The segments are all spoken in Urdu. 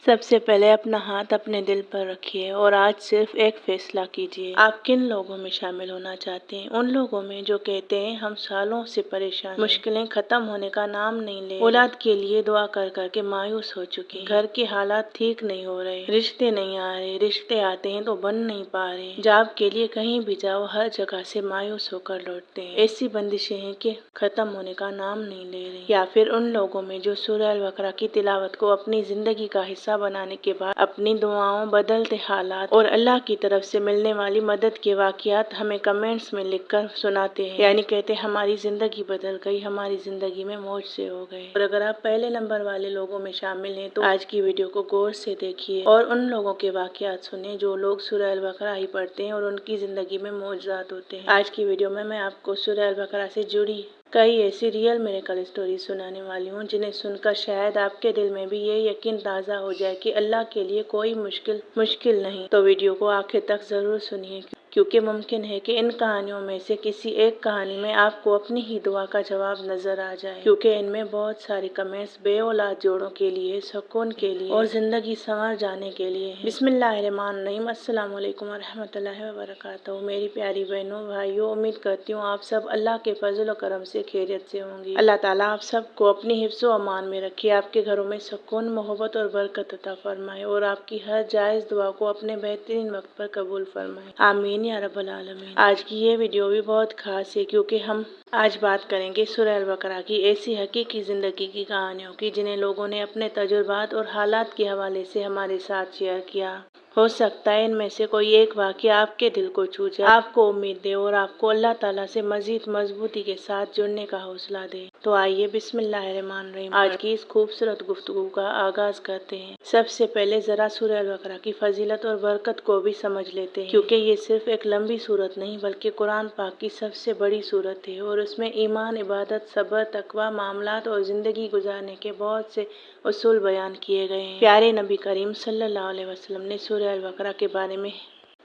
سب سے پہلے اپنا ہاتھ اپنے دل پر رکھیے اور آج صرف ایک فیصلہ کیجیے۔ آپ کن لوگوں میں شامل ہونا چاہتے ہیں؟ ان لوگوں میں جو کہتے ہیں ہم سالوں سے پریشان ہیں، مشکلیں ختم ہونے کا نام نہیں لے رہی، اولاد کے لیے دعا کر کر کے مایوس ہو چکے ہیں، گھر کے حالات ٹھیک نہیں ہو رہے، رشتے نہیں آ رہے، رشتے آتے ہیں تو بن نہیں پا رہے، جاب کے لیے کہیں بھی جاؤ ہر جگہ سے مایوس ہو کر لوٹتے ہیں، ایسی بندشیں ہیں کہ ختم ہونے کا نام نہیں لے رہی۔ یا پھر ان لوگوں میں جو سورہ البقرہ کی تلاوت کو اپنی زندگی کا حصہ بنانے کے بعد اپنی دعاؤں، بدلتے حالات اور اللہ کی طرف سے ملنے والی مدد کے واقعات ہمیں کمنٹس میں لکھ کر سناتے ہیں، یعنی کہتے ہیں ہماری زندگی بدل گئی، ہماری زندگی میں موج سے ہو گئے۔ اور اگر آپ پہلے نمبر والے لوگوں میں شامل ہیں تو آج کی ویڈیو کو غور سے دیکھیے اور ان لوگوں کے واقعات سنیں جو لوگ سورہ البقرہ ہی پڑھتے ہیں اور ان کی زندگی میں معجزات ہوتے ہیں۔ آج کی ویڈیو میں آپ کو سورہ البقرہ سے جڑی کئی ایسی ریئل میریکل اسٹوری سنانے والی ہوں جنہیں سن کر شاید آپ کے دل میں بھی یہ یقین تازہ ہو جائے کہ اللہ کے لیے کوئی مشکل نہیں۔ تو ویڈیو کو آخر تک ضرور سنیے کیونکہ ممکن ہے کہ ان کہانیوں میں سے کسی ایک کہانی میں آپ کو اپنی ہی دعا کا جواب نظر آ جائے، کیونکہ ان میں بہت ساری کمنٹس بے اولاد جوڑوں کے لیے، سکون کے لیے اور زندگی سنور جانے کے لیے ہیں۔ بسم اللہ الرحمن الرحیم۔ السلام علیکم ورحمۃ اللہ وبرکاتہ۔ میری پیاری بہنوں، بھائیوں، امید کرتی ہوں آپ سب اللہ کے فضل و کرم سے خیریت سے ہوں گی۔ اللہ تعالیٰ آپ سب کو اپنی حفظ و امان میں رکھے، آپ کے گھروں میں سکون، محبت اور برکت عطا فرمائے اور آپ کی ہر جائز دعا کو اپنے بہترین وقت پر قبول فرمائے، آمین یا رب العالمین۔ آج کی یہ ویڈیو بھی بہت خاص ہے کیونکہ ہم آج بات کریں گے سورہ البقرہ کی ایسی حقیقی زندگی کی کہانیوں کی جنہیں لوگوں نے اپنے تجربات اور حالات کے حوالے سے ہمارے ساتھ شیئر کیا۔ ہو سکتا ہے ان میں سے کوئی ایک واقعہ آپ کے دل کو چھو جائے، آپ کو امید دے اور آپ کو اللہ تعالیٰ سے مزید مضبوطی کے ساتھ جڑنے کا حوصلہ دے۔ تو آئیے بسم اللہ الرحمن الرحیم آج کی اس خوبصورت گفتگو کا آغاز کرتے ہیں۔ سب سے پہلے ذرا سورہ البقرہ کی فضیلت اور برکت کو بھی سمجھ لیتے ہیں، کیونکہ یہ صرف ایک لمبی سورت نہیں بلکہ قرآن پاک کی سب سے بڑی سورت ہے اور اس میں ایمان، عبادت، صبر، تقویٰ، معاملات اور زندگی گزارنے کے بہت سے اصول بیان کیے گئے ہیں۔ پیارے نبی کریم صلی اللہ علیہ وسلم نے سورہ البقرہ کے بارے میں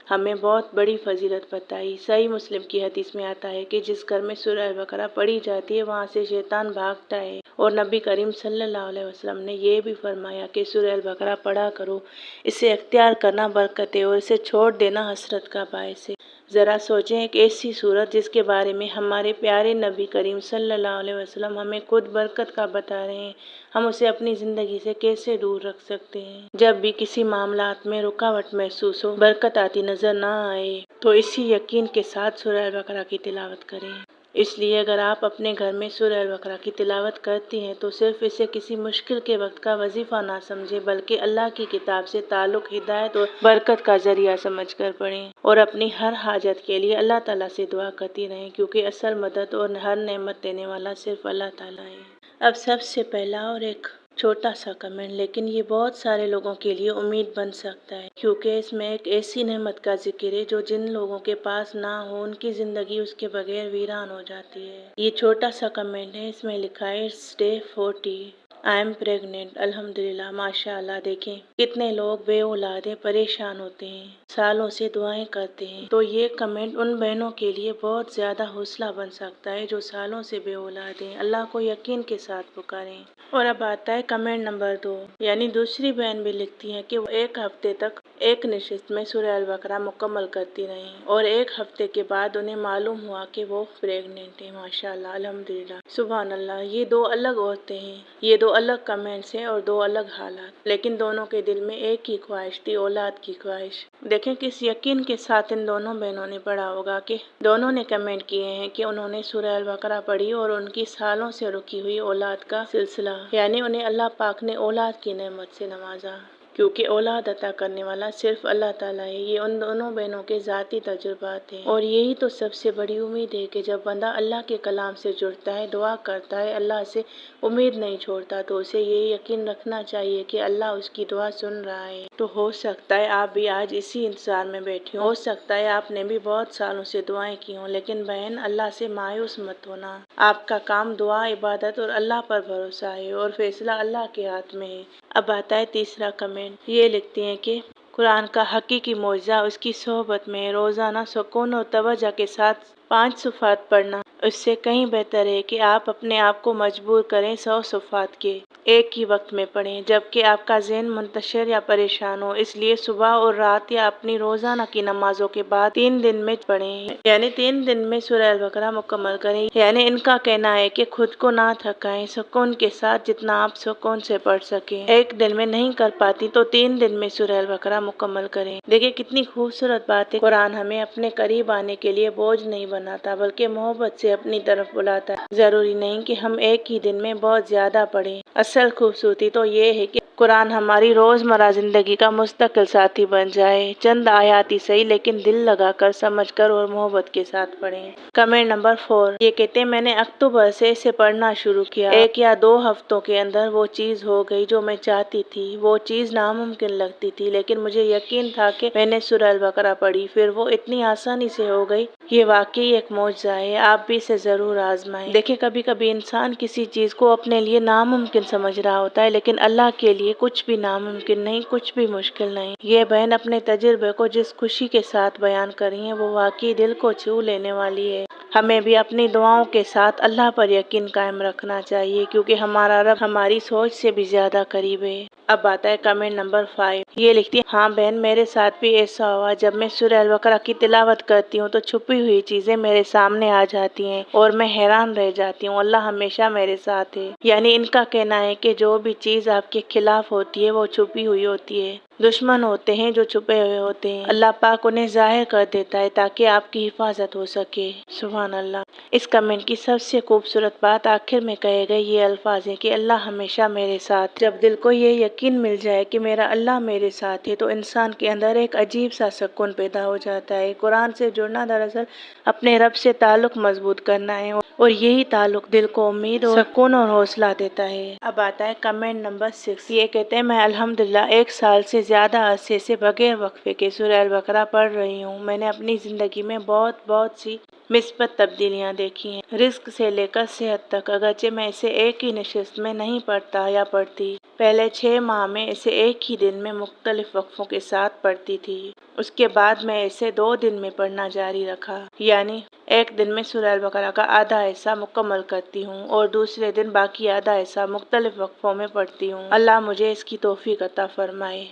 ہمیں بہت بڑی فضیلت بتائی۔ صحیح مسلم کی حدیث میں آتا ہے کہ جس گھر میں سورہ البقرہ پڑھی جاتی ہے وہاں سے شیطان بھاگتا ہے، اور نبی کریم صلی اللہ علیہ وسلم نے یہ بھی فرمایا کہ سورہ البقرہ پڑھا کرو، اسے اختیار کرنا برکت ہے اور اسے چھوڑ دینا حسرت کا باعث ہے۔ ذرا سوچیں، ایک ایسی سورت جس کے بارے میں ہمارے پیارے نبی کریم صلی اللہ علیہ وسلم ہمیں خود برکت کا بتا رہے ہیں، ہم اسے اپنی زندگی سے کیسے دور رکھ سکتے ہیں؟ جب بھی کسی معاملات میں رکاوٹ محسوس ہو، برکت آتی نظر نہ آئے تو اسی یقین کے ساتھ سورہ البقرہ کی تلاوت کریں۔ اس لیے اگر آپ اپنے گھر میں سورہ البقرہ کی تلاوت کرتی ہیں تو صرف اسے کسی مشکل کے وقت کا وظیفہ نہ سمجھیں بلکہ اللہ کی کتاب سے تعلق، ہدایت اور برکت کا ذریعہ سمجھ کر پڑھیں، اور اپنی ہر حاجت کے لیے اللہ تعالیٰ سے دعا کرتی رہیں کیونکہ اصل مدد اور ہر نعمت دینے والا صرف اللہ تعالیٰ ہے۔ اب سب سے پہلا اور ایک چھوٹا سا کمنٹ، لیکن یہ بہت سارے لوگوں کے لیے امید بن سکتا ہے کیونکہ اس میں ایک ایسی نعمت کا ذکر ہے جو جن لوگوں کے پاس نہ ہو ان کی زندگی اس کے بغیر ویران ہو جاتی ہے۔ یہ چھوٹا سا کمنٹ ہے، اس میں لکھا ہے It's day 40 I am pregnant۔ الحمدللہ، ماشاء اللہ۔ دیکھیں کتنے لوگ بے اولاد ہیں، پریشان ہوتے ہیں، سالوں سے دعائیں کرتے ہیں، تو یہ کمنٹ ان بہنوں کے لیے بہت زیادہ حوصلہ بن سکتا ہے جو سالوں سے بے اولاد ہیں۔ اللہ کو یقین کے ساتھ پکاریں۔ اور اب آتا ہے کمنٹ نمبر 2، یعنی دوسری بہن بھی لکھتی ہیں کہ وہ ایک ہفتے تک ایک نشست میں سورہ البقرہ مکمل کرتی رہیں اور ایک ہفتے کے بعد انہیں معلوم ہوا کہ وہ پریگننٹ ہیں۔ ماشاء اللہ، الحمدللہ، سبحان اللہ۔ یہ دو الگ عورتیں ہیں، یہ دو الگ کمنٹس ہیں اور دو الگ حالات، لیکن دونوں کے دل میں ایک ہی خواہش تھی، اولاد کی خواہش۔ دیکھیں کس یقین کے ساتھ ان دونوں بہنوں نے پڑھا ہوگا کہ دونوں نے کمنٹ کیے ہیں کہ انہوں نے سورہ البقرہ پڑھی اور ان کی سالوں سے رکی ہوئی اولاد کا سلسلہ، یعنی انہیں اللہ پاک نے اولاد کی نعمت سے نوازا، کیونکہ اولاد عطا کرنے والا صرف اللہ تعالیٰ ہے۔ یہ ان دونوں بہنوں کے ذاتی تجربات ہیں اور یہی تو سب سے بڑی امید ہے کہ جب بندہ اللہ کے کلام سے جڑتا ہے، دعا کرتا ہے، اللہ سے امید نہیں چھوڑتا تو اسے یہ یقین رکھنا چاہیے کہ اللہ اس کی دعا سن رہا ہے۔ تو ہو سکتا ہے آپ بھی آج اسی انتظار میں بیٹھی ہوں، ہو سکتا ہے آپ نے بھی بہت سالوں سے دعائیں کی ہوں، لیکن بہن اللہ سے مایوس مت ہونا۔ آپ کا کام دعا، عبادت اور اللہ پر بھروسہ ہے اور فیصلہ اللہ کے ہاتھ میں ہے۔ اب آتا ہے تیسرا کمنٹ، یہ لکھتی ہیں کہ قرآن کا حقیقی معجزہ اس کی صحبت میں ہے، روزانہ سکون اور توجہ کے ساتھ 5 صفحات پڑھنا اس سے کہیں بہتر ہے کہ آپ اپنے آپ کو مجبور کریں 100 صفحات کے ایک ہی وقت میں پڑھیں جبکہ آپ کا ذہن منتشر یا پریشان ہو۔ اس لیے صبح اور رات یا اپنی روزانہ کی نمازوں کے بعد 3 دن میں پڑھیں، یعنی 3 دن میں سورہ البقرہ مکمل کریں۔ یعنی ان کا کہنا ہے کہ خود کو نہ تھکائیں، سکون کے ساتھ جتنا آپ سکون سے پڑھ سکیں۔ ایک دن میں نہیں کر پاتی تو 3 دن میں سورہ البقرہ مکمل کریں۔ دیکھیں کتنی خوبصورت بات ہے، قرآن ہمیں اپنے قریب آنے کے لیے بوجھ نہیں بناتا بلکہ محبت سے اپنی طرف بلاتا ہے۔ ضروری نہیں کہ ہم ایک ہی دن میں بہت زیادہ پڑھیں، اصل خوبصورتی تو یہ ہے کہ قرآن ہماری روزمرہ زندگی کا مستقل ساتھی بن جائے۔ چند آیات ہی صحیح لیکن دل لگا کر، سمجھ کر اور محبت کے ساتھ پڑھیں۔ کمنٹ نمبر 4، یہ کہتے ہیں میں نے اکتوبر سے اسے پڑھنا شروع کیا، 1 یا 2 ہفتوں کے اندر وہ چیز ہو گئی جو میں چاہتی تھی۔ وہ چیز ناممکن لگتی تھی لیکن مجھے یقین تھا کہ میں نے سورہ البقرہ پڑھی، پھر وہ اتنی آسانی سے ہو گئی۔ یہ واقعی ایک معجزہ ہے، آپ بھی اسے ضرور آزمائیں۔ دیکھیں کبھی کبھی انسان کسی چیز کو اپنے لیے ناممکن سمجھ رہا ہوتا ہے لیکن اللہ کے لیے کچھ بھی ناممکن نہیں، کچھ بھی مشکل نہیں۔ یہ بہن اپنے تجربے کو جس خوشی کے ساتھ بیان کر رہی ہیں وہ واقعی دل کو چھو لینے والی ہے۔ ہمیں بھی اپنی دعاؤں کے ساتھ اللہ پر یقین قائم رکھنا چاہیے کیونکہ ہمارا رب ہماری سوچ سے بھی زیادہ قریب ہے۔ اب آتا ہے کمنٹ نمبر 5، یہ لکھتی ہے ہاں بہن میرے ساتھ بھی ایسا ہوا، جب میں سورہ البقرہ کی تلاوت کرتی ہوں تو چھپی ہوئی چیزیں میرے سامنے آ جاتی ہیں اور میں حیران رہ جاتی ہوں۔ اللہ ہمیشہ میرے ساتھ ہے۔ یعنی ان کا کہنا ہے کہ جو بھی چیز آپ کے خلاف ہوتی ہے وہ چھپی ہوئی ہوتی ہے۔ دشمن ہوتے ہیں جو چھپے ہوئے ہوتے ہیں، اللہ پاک انہیں ظاہر کر دیتا ہے تاکہ آپ کی حفاظت ہو سکے۔ سبحان اللہ۔ اس کمنٹ کی سب سے خوبصورت بات آخر میں کہے گئے یہ الفاظ ہیں کہ اللہ ہمیشہ میرے ساتھ۔ جب دل کو یہ یقین مل جائے کہ میرا اللہ میرے ساتھ ہے تو انسان کے اندر ایک عجیب سا سکون پیدا ہو جاتا ہے۔ قرآن سے جڑنا دراصل اپنے رب سے تعلق مضبوط کرنا ہے اور یہی تعلق دل کو امید اور سکون اور حوصلہ دیتا ہے۔ اب آتا ہے کمنٹ نمبر 6، یہ کہتے ہیں میں الحمدللہ 1 سال سے زیادہ عرصے سے بغیر وقفے کے سورہ البقرہ پڑھ رہی ہوں۔ میں نے اپنی زندگی میں بہت سی مثبت تبدیلیاں دیکھی ہیں، رزق سے لے کر صحت تک۔ اگرچہ میں اسے ایک ہی نشست میں نہیں پڑھتا یا پڑھتی، پہلے 6 ماہ میں اسے ایک ہی دن میں مختلف وقفوں کے ساتھ پڑھتی تھی، اس کے بعد میں اسے 2 دن میں پڑھنا جاری رکھا، یعنی ایک دن میں سورہ البقرہ کا آدھا حصہ مکمل کرتی ہوں اور دوسرے دن باقی آدھا حصہ مختلف وقفوں میں پڑھتی ہوں۔ اللہ مجھے اس کی توفیق عطا فرمائے۔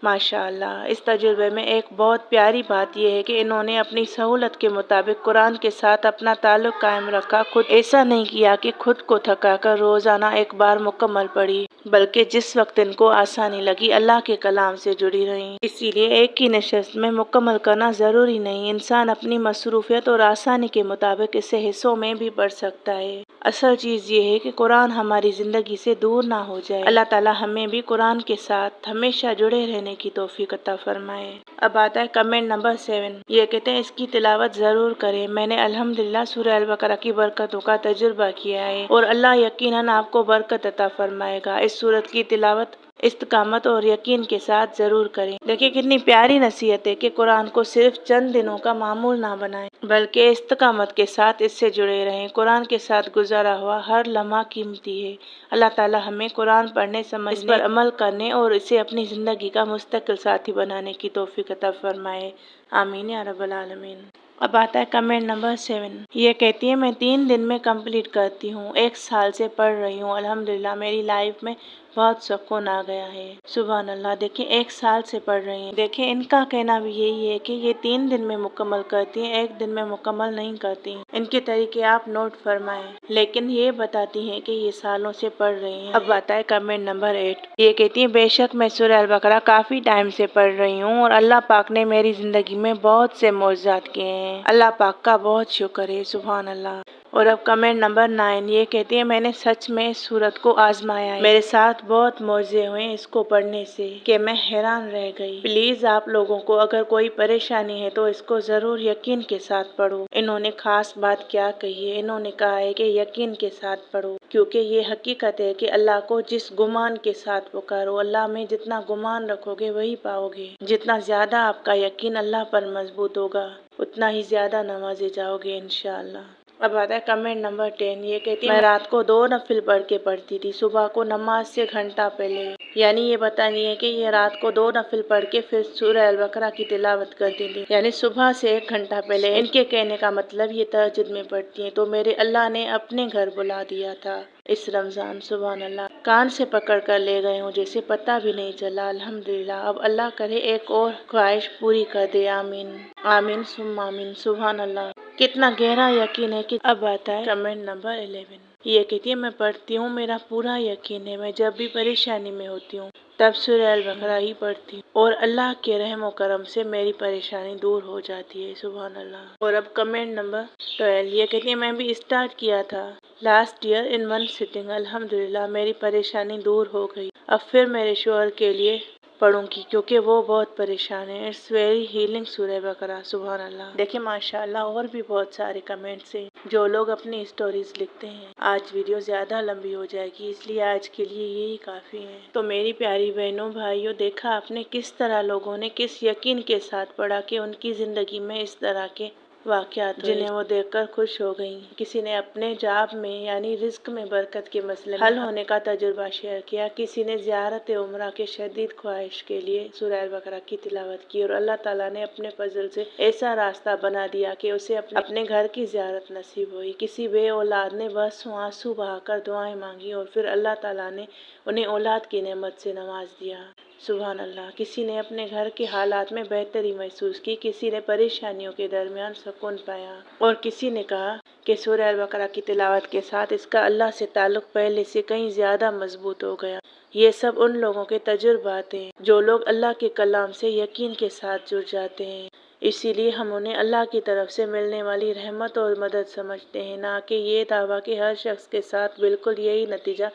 ماشاءاللہ۔ اس تجربے میں ایک بہت پیاری بات یہ ہے کہ انہوں نے اپنی سہولت کے مطابق قرآن کے ساتھ اپنا تعلق قائم رکھا، خود ایسا نہیں کیا کہ خود کو تھکا کر روزانہ ایک بار مکمل پڑھی، بلکہ جس وقت ان کو آسانی لگی اللہ کے کلام سے جڑی رہیں۔ اسی لیے ایک ہی نشست میں مکمل کرنا ضروری نہیں، انسان اپنی مصروفیت اور آسانی کے مطابق اسے حصوں میں بھی پڑھ سکتا ہے۔ اصل چیز یہ ہے کہ قرآن ہماری زندگی سے دور نہ ہو جائے۔ اللہ تعالی ہمیں بھی قرآن کے ساتھ ہمیشہ جڑے رہنے کی توفیق عطا فرمائے۔ اب آتا ہے کمنٹ نمبر 7، یہ کہتے ہیں اس کی تلاوت ضرور کریں، میں نے الحمدللہ سورہ البقرہ کی برکتوں کا تجربہ کیا ہے اور اللہ یقیناً آپ کو برکت عطا فرمائے گا۔ اس سورت کی تلاوت استقامت اور یقین کے ساتھ ضرور کریں۔ دیکھیں کتنی پیاری نصیحت ہے کہ قرآن کو صرف چند دنوں کا معمول نہ بنائیں بلکہ استقامت کے ساتھ اس سے جڑے رہیں۔ قرآن کے ساتھ گزارا ہوا ہر لمحہ قیمتی ہے۔ اللہ تعالی ہمیں قرآن پڑھنے، سمجھنے، اس پر عمل کرنے اور اسے اپنی زندگی کا مستقل ساتھی بنانے کی توفیق عطا فرمائے۔ آمین یا رب العالمین۔ اب آتا ہے کمنٹ نمبر 7، یہ کہتی ہے میں 3 دن میں کمپلیٹ کرتی ہوں، 1 سال سے پڑھ رہی ہوں، الحمدللہ میری لائف میں بہت سکون آ گیا ہے۔ سبحان اللہ۔ دیکھیں 1 سال سے پڑھ رہی ہیں، دیکھیں ان کا کہنا بھی یہی ہے کہ یہ 3 دن میں مکمل کرتی ہیں، 1 دن میں مکمل نہیں کرتی۔ ان کے طریقے آپ نوٹ فرمائیں، لیکن یہ بتاتی ہیں کہ یہ سالوں سے پڑھ رہی ہیں۔ اب آتا ہے کمنٹ نمبر 8، یہ کہتی ہیں بے شک میں سورہ البقرہ کافی ٹائم سے پڑھ رہی ہوں اور اللہ پاک نے میری زندگی میں بہت سے معجزات کیے ہیں، اللہ پاک کا بہت شکر ہے۔ سبحان اللہ۔ اور اب کمنٹ نمبر 9، یہ کہتی ہیں میں نے سچ میں اس سورت کو آزمایا ہے، میرے ساتھ بہت معجزے ہوئے اس کو پڑھنے سے کہ میں حیران رہ گئی۔ پلیز آپ لوگوں کو اگر کوئی پریشانی ہے تو اس کو ضرور یقین کے ساتھ پڑھو۔ انہوں نے خاص بات کیا کہی ہے، انہوں نے کہا ہے کہ یقین کے ساتھ پڑھو، کیونکہ یہ حقیقت ہے کہ اللہ کو جس گمان کے ساتھ پکارو، اللہ میں جتنا گمان رکھو گے وہی پاؤ گے۔ جتنا زیادہ آپ کا یقین اللہ پر مضبوط ہوگا اتنا ہی زیادہ نوازے جاؤ گے انشاءاللہ۔ اب آتا ہے کمنٹ نمبر 10۔ یہ کہتی ہے میں رات کو 2 نفل پڑھ کے پڑھتی تھی، صبح کو نماز سے گھنٹہ پہلے۔ یعنی یہ بتانی ہے کہ یہ رات کو 2 نفل پڑھ کے پھر سورہ البقرہ کی تلاوت کرتی تھی، یعنی صبح سے 1 گھنٹہ پہلے۔ ان کے کہنے کا مطلب یہ تہجد میں پڑھتی ہیں تو میرے اللہ نے اپنے گھر بلا دیا تھا اس رمضان۔ سبحان اللہ، کان سے پکڑ کر لے گئے ہوں جیسے پتہ بھی نہیں چلا۔ الحمدللہ، اب اللہ کرے ایک اور خواہش پوری کر دے، آمین آمین ثم آمین۔ سبحان اللہ، کتنا گہرا یقین ہے کہ اب آتا ہے کمنٹ نمبر 11۔ یہ کہتی ہے میں پڑھتی ہوں، میرا پورا یقین ہے میں جب بھی پریشانی میں ہوتی ہوں تب سورہ البقرہ ہی پڑھتی ہوں اور اللہ کے رحم و کرم سے میری پریشانی دور ہو جاتی ہے۔ سبحان اللہ۔ اور اب کمنٹ نمبر 12۔ یہ کہتی ہے میں بھی اسٹارٹ کیا تھا last year in one sitting, الحمدللہ میری پریشانی دور ہو گئی۔ اب پھر میرے شوہر کے لیے پڑھوں گی کیونکہ وہ بہت پریشان ہے۔ اٹس ویری ہیلنگ سورہ بقرہ۔ سبحان اللہ۔ دیکھیں ماشاءاللہ اور بھی بہت سارے کمنٹس ہیں جو لوگ اپنی اسٹوریز لکھتے ہیں۔ آج ویڈیو زیادہ لمبی ہو جائے گی اس لیے آج کے لیے یہی کافی ہے۔ تو میری پیاری بہنوں بھائیوں، دیکھا آپ نے کس طرح لوگوں نے کس یقین کے ساتھ پڑھا کہ ان کی زندگی میں اس طرح کے واقعات ہوئے جنہیں وہ دیکھ کر خوش ہو گئیں۔ کسی نے اپنے جاب میں یعنی رزق میں برکت کے مسئلے حل ہونے کا تجربہ شیئر کیا، کسی نے زیارت عمرہ کے شدید خواہش کے لیے سورہ البقرہ کی تلاوت کی اور اللہ تعالیٰ نے اپنے فضل سے ایسا راستہ بنا دیا کہ اسے اپنے گھر کی زیارت نصیب ہوئی۔ کسی بے اولاد نے بس آنسو بہا کر دعائیں مانگی اور پھر اللہ تعالیٰ نے انہیں اولاد کی نعمت سے نواز دیا۔ سبحان اللہ۔ کسی نے اپنے گھر کے حالات میں بہتری محسوس کی، کسی نے پریشانیوں کے درمیان سکون پایا اور کسی نے کہا کہ سورہ البقرہ کی تلاوت کے ساتھ اس کا اللہ سے تعلق پہلے سے کہیں زیادہ مضبوط ہو گیا۔ یہ سب ان لوگوں کے تجربات ہیں جو لوگ اللہ کے کلام سے یقین کے ساتھ جڑ جاتے ہیں، اسی لیے ہم انہیں اللہ کی طرف سے ملنے والی رحمت اور مدد سمجھتے ہیں، نہ کہ یہ دعویٰ کہ ہر شخص کے ساتھ بالکل یہی نتیجہ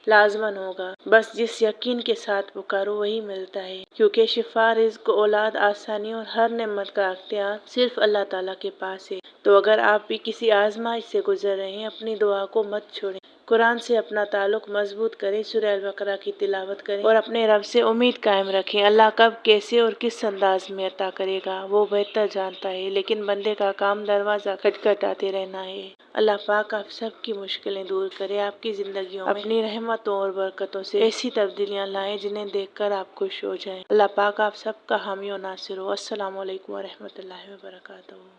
لازماً ہوگا۔ بس جس یقین کے ساتھ پکارو وہی ملتا ہے، کیونکہ شفا، رزق، اولاد، آسانی اور ہر نعمت کا اختیار صرف اللہ تعالیٰ کے پاس ہے۔ تو اگر آپ بھی کسی آزمائش سے گزر رہے ہیں، اپنی دعا کو مت چھوڑیں، قرآن سے اپنا تعلق مضبوط کریں، سورہ البقرہ کی تلاوت کریں اور اپنے رب سے امید قائم رکھیں۔ اللہ کب، کیسے اور کس انداز میں عطا کرے گا وہ بہتر جانتا ہے، لیکن بندے کا کام دروازہ کھٹکھٹاتے رہنا ہے۔ اللہ پاک آپ سب کی مشکلیں دور کرے، آپ کی زندگیوں میں اپنی رحمتوں اور برکتوں سے ایسی تبدیلیاں لائیں جنہیں دیکھ کر آپ خوش ہو جائیں۔ اللہ پاک آپ سب کا حامی و ناصر ہو۔ السلام علیکم ورحمۃ اللہ وبرکاتہ۔